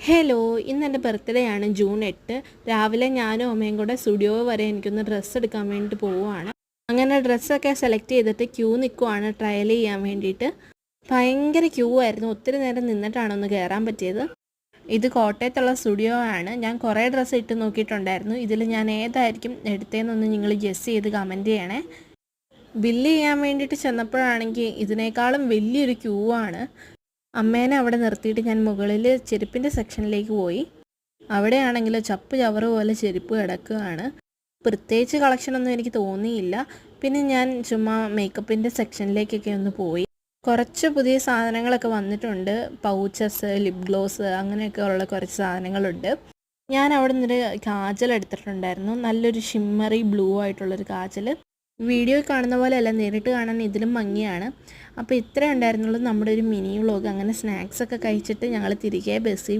Hello, ഇന്ന് എൻ്റെ birthday ആണ് ജൂൺ 8. രാവിലെ ഞാനും അമ്മയും കൂടെ സ്റ്റുഡിയോ വരെ എനിക്കൊന്ന് ഡ്രസ്സ് എടുക്കാൻ വേണ്ടിയിട്ട് പോവുകയാണ്. അങ്ങനെ ഡ്രസ്സൊക്കെ സെലക്ട് ചെയ്തിട്ട് ക്യൂ നിൽക്കുവാണ് ട്രയൽ ചെയ്യാൻ വേണ്ടിയിട്ട്. ഭയങ്കര ക്യൂ ആയിരുന്നു. ഒത്തിരി നേരം നിന്നിട്ടാണ് ഒന്ന് കയറാൻ പറ്റിയത്. ഇത് കോട്ടയത്തുള്ള സ്റ്റുഡിയോ ആണ്. ഞാൻ കുറേ ഡ്രസ്സ് ഇട്ട് നോക്കിയിട്ടുണ്ടായിരുന്നു. ഇതിൽ ഞാൻ ഏതായിരിക്കും എടുത്തതെന്നൊന്ന് നിങ്ങൾ ഗെസ് ചെയ്ത് കമൻറ്റ് ചെയ്യണേ. ബില്ല് ചെയ്യാൻ വേണ്ടിയിട്ട് ചെന്നപ്പോഴാണെങ്കിൽ ഇതിനേക്കാളും വലിയൊരു ക്യൂ ആണ്. അമ്മേനെ അവിടെ നിർത്തിയിട്ട് ഞാൻ മുകളിൽ ചെരുപ്പിൻ്റെ സെക്ഷനിലേക്ക് പോയി. അവിടെയാണെങ്കിൽ ചപ്പ് ചവറ് പോലെ ചെരുപ്പ് കിടക്കുകയാണ്. പ്രത്യേകിച്ച് കളക്ഷനൊന്നും എനിക്ക് തോന്നിയില്ല. പിന്നെ ഞാൻ ചുമ്മാ മേക്കപ്പിൻ്റെ സെക്ഷനിലേക്കൊക്കെ ഒന്ന് പോയി. കുറച്ച് പുതിയ സാധനങ്ങളൊക്കെ വന്നിട്ടുണ്ട്. പൗച്ചസ്, ലിപ് ഗ്ലോസ് അങ്ങനെയൊക്കെ ഉള്ള കുറച്ച് സാധനങ്ങളുണ്ട്. ഞാൻ അവിടെ നിന്നൊരു കാജൽ എടുത്തിട്ടുണ്ടായിരുന്നു. നല്ലൊരു ഷിമ്മറി ബ്ലൂ ആയിട്ടുള്ളൊരു കാജൽ. വീഡിയോയിൽ കാണുന്ന പോലെയല്ല, നേരിട്ട് കാണാൻ ഇതിലും ഭംഗിയാണ്. അപ്പോൾ ഇത്രേ ഉണ്ടായിരുന്നുള്ളൂ നമ്മുടെ ഒരു മിനി വ്ളോഗ്. അങ്ങനെ സ്നാക്സൊക്കെ കഴിച്ചിട്ട് ഞങ്ങൾ തിരികെ ബസ്സിൽ